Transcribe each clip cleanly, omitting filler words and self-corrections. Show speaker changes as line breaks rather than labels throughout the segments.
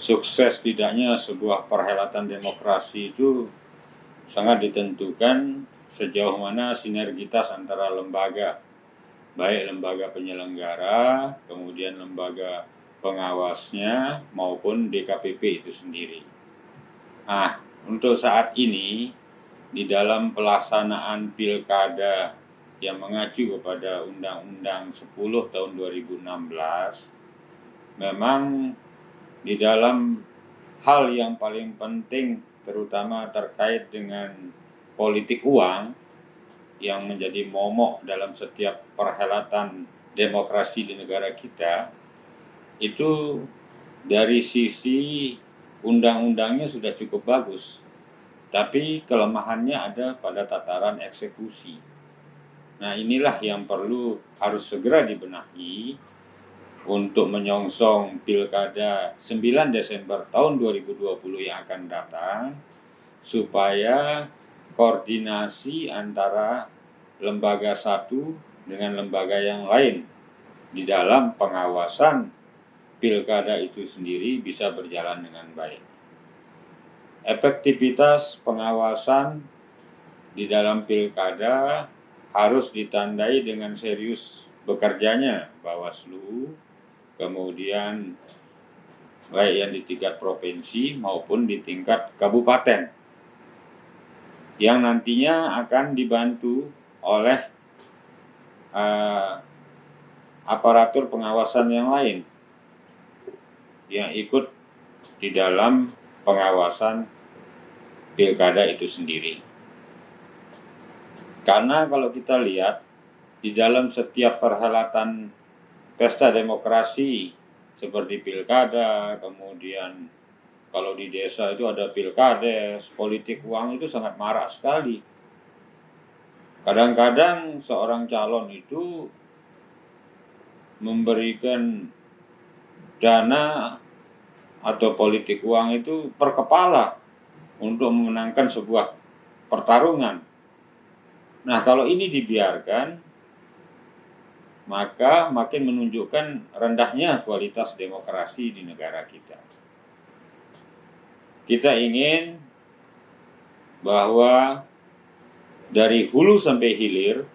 sukses tidaknya sebuah perhelatan demokrasi itu sangat ditentukan sejauh mana sinergitas antara lembaga, baik lembaga penyelenggara, kemudian lembaga pengawasnya, maupun DKPP itu sendiri. Nah, untuk saat ini, di dalam pelaksanaan pilkada yang mengacu kepada Undang-Undang 10 tahun 2016, memang di dalam hal yang paling penting, terutama terkait dengan politik uang yang menjadi momok dalam setiap perhelatan demokrasi di negara kita, itu dari sisi undang-undangnya sudah cukup bagus, tapi kelemahannya ada pada tataran eksekusi. Nah, inilah yang harus segera dibenahi untuk menyongsong pilkada 9 Desember tahun 2020 yang akan datang, supaya koordinasi antara lembaga satu dengan lembaga yang lain di dalam pengawasan pilkada itu sendiri bisa berjalan dengan baik. Efektivitas pengawasan di dalam pilkada harus ditandai dengan serius bekerjanya Bawaslu, kemudian baik yang di tingkat provinsi maupun di tingkat kabupaten, yang nantinya akan dibantu oleh aparatur pengawasan yang lain yang ikut di dalam pengawasan pilkada itu sendiri. Karena kalau kita lihat di dalam setiap perhelatan pesta demokrasi seperti pilkada, kemudian kalau di desa itu ada pilkades, politik uang itu sangat marak sekali. Kadang-kadang seorang calon itu memberikan dana atau politik uang itu per kepala untuk memenangkan sebuah pertarungan. Nah, kalau ini dibiarkan, maka makin menunjukkan rendahnya kualitas demokrasi di negara kita. Kita ingin bahwa dari hulu sampai hilir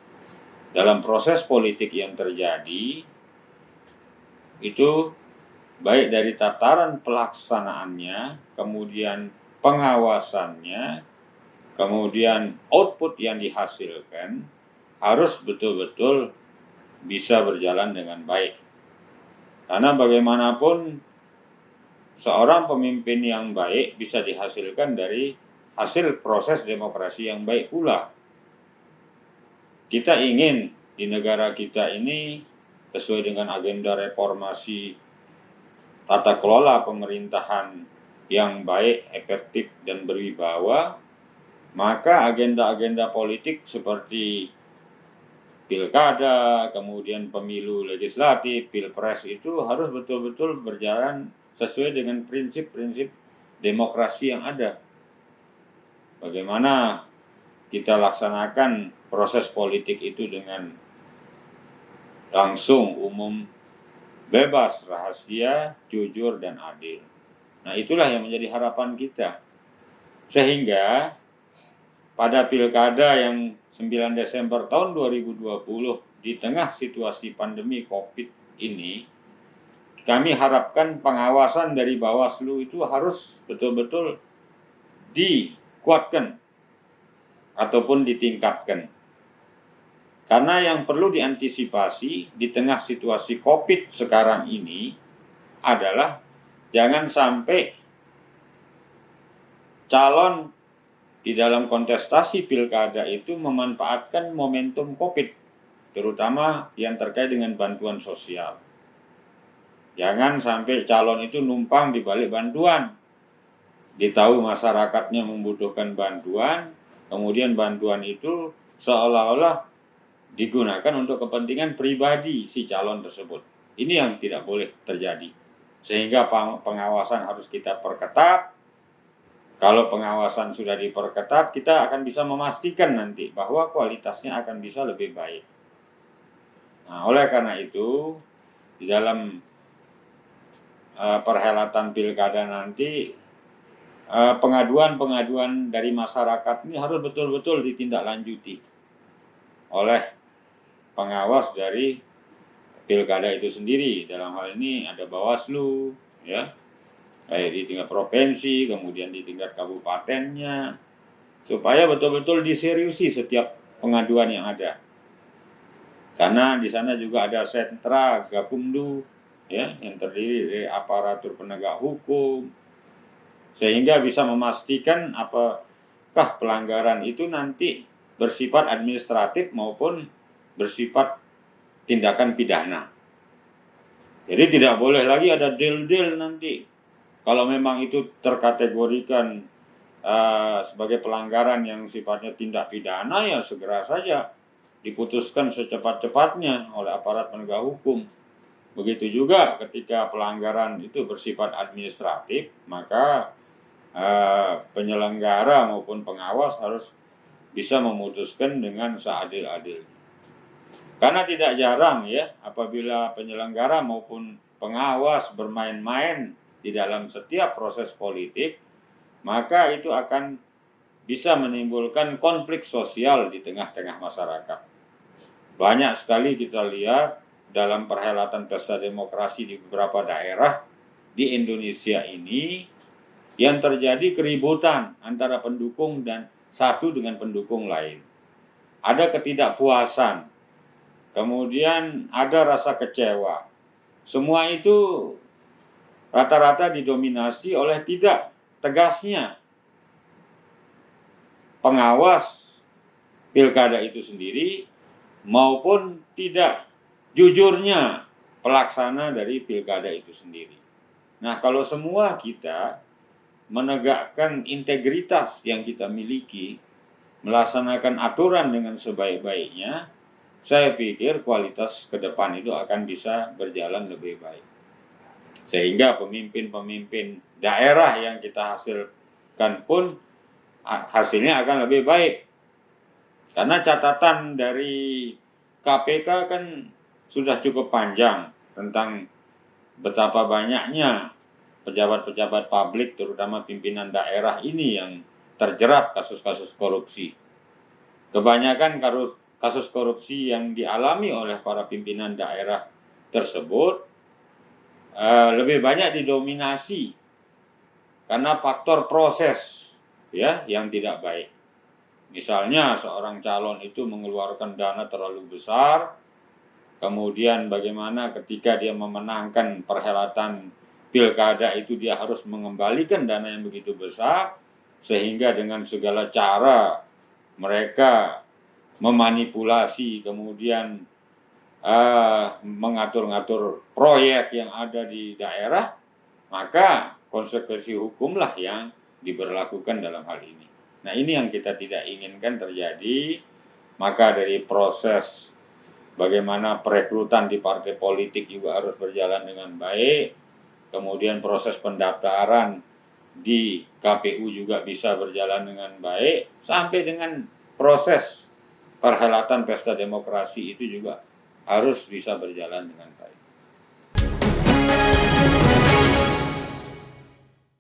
dalam proses politik yang terjadi itu, baik dari tataran pelaksanaannya, kemudian pengawasannya, kemudian output yang dihasilkan harus betul-betul bisa berjalan dengan baik. Karena bagaimanapun seorang pemimpin yang baik bisa dihasilkan dari hasil proses demokrasi yang baik pula. Kita ingin di negara kita ini sesuai dengan agenda reformasi tata kelola pemerintahan yang baik, efektif, dan berwibawa, maka agenda-agenda politik seperti pilkada, kemudian pemilu legislatif, pilpres itu harus betul-betul berjalan sesuai dengan prinsip-prinsip demokrasi yang ada. Bagaimana kita laksanakan proses politik itu dengan langsung, umum, bebas, rahasia, jujur, dan adil. Nah, itulah yang menjadi harapan kita. Sehingga pada pilkada yang 9 Desember tahun 2020 di tengah situasi pandemi COVID ini, kami harapkan pengawasan dari Bawaslu itu harus betul-betul dikuatkan ataupun ditingkatkan. Karena yang perlu diantisipasi di tengah situasi COVID sekarang ini adalah jangan sampai calon di dalam kontestasi pilkada itu memanfaatkan momentum COVID, terutama yang terkait dengan bantuan sosial. Jangan sampai calon itu numpang di balik bantuan. Ditahu masyarakatnya membutuhkan bantuan, kemudian bantuan itu seolah-olah digunakan untuk kepentingan pribadi si calon tersebut. Ini yang tidak boleh terjadi. Sehingga pengawasan harus kita perketat. Kalau pengawasan sudah diperketat, kita akan bisa memastikan nanti bahwa kualitasnya akan bisa lebih baik. Nah, oleh karena itu, di dalam perhelatan pilkada nanti, pengaduan-pengaduan dari masyarakat ini harus betul-betul ditindaklanjuti oleh pengawas dari pilkada itu sendiri. Dalam hal ini ada Bawaslu, ya, baik di tingkat provinsi, kemudian di tingkat kabupatennya, supaya betul-betul diseriusi setiap pengaduan yang ada. Karena di sana juga ada sentra Gakumdu, ya, yang terdiri dari aparatur penegak hukum, sehingga bisa memastikan apakah pelanggaran itu nanti bersifat administratif maupun bersifat tindakan pidana. Jadi tidak boleh lagi ada del-del nanti. Kalau memang itu terkategorikan sebagai pelanggaran yang sifatnya tindak pidana, ya segera saja diputuskan secepat-cepatnya oleh aparat penegak hukum. Begitu juga ketika pelanggaran itu bersifat administratif, maka penyelenggara maupun pengawas harus bisa memutuskan dengan seadil-adilnya. Karena tidak jarang, ya, apabila penyelenggara maupun pengawas bermain-main di dalam setiap proses politik, maka itu akan bisa menimbulkan konflik sosial di tengah-tengah masyarakat. Banyak sekali kita lihat dalam perhelatan pesta demokrasi di beberapa daerah di Indonesia ini yang terjadi keributan antara pendukung dan satu dengan pendukung lain. Ada ketidakpuasan, kemudian ada rasa kecewa. Semua itu rata-rata didominasi oleh tidak tegasnya pengawas pilkada itu sendiri maupun tidak jujurnya pelaksana dari pilkada itu sendiri. Nah, kalau semua kita menegakkan integritas yang kita miliki, melaksanakan aturan dengan sebaik-baiknya, saya pikir kualitas ke depan itu akan bisa berjalan lebih baik. Sehingga pemimpin-pemimpin daerah yang kita hasilkan pun hasilnya akan lebih baik. Karena catatan dari KPK kan sudah cukup panjang tentang betapa banyaknya pejabat-pejabat publik, terutama pimpinan daerah ini yang terjerat kasus-kasus korupsi. Kebanyakan kasus korupsi yang dialami oleh para pimpinan daerah tersebut lebih banyak didominasi karena faktor proses, ya, yang tidak baik. Misalnya seorang calon itu mengeluarkan dana terlalu besar, kemudian bagaimana ketika dia memenangkan perhelatan pilkada itu dia harus mengembalikan dana yang begitu besar, sehingga dengan segala cara mereka memanipulasi, kemudian mengatur-ngatur proyek yang ada di daerah, maka konsekuensi hukumlah yang diberlakukan dalam hal ini. Nah, ini yang kita tidak inginkan terjadi. Maka dari proses bagaimana perekrutan di partai politik juga harus berjalan dengan baik. Kemudian proses pendaftaran di KPU juga bisa berjalan dengan baik, sampai dengan proses perhelatan pesta demokrasi itu juga harus bisa berjalan dengan baik.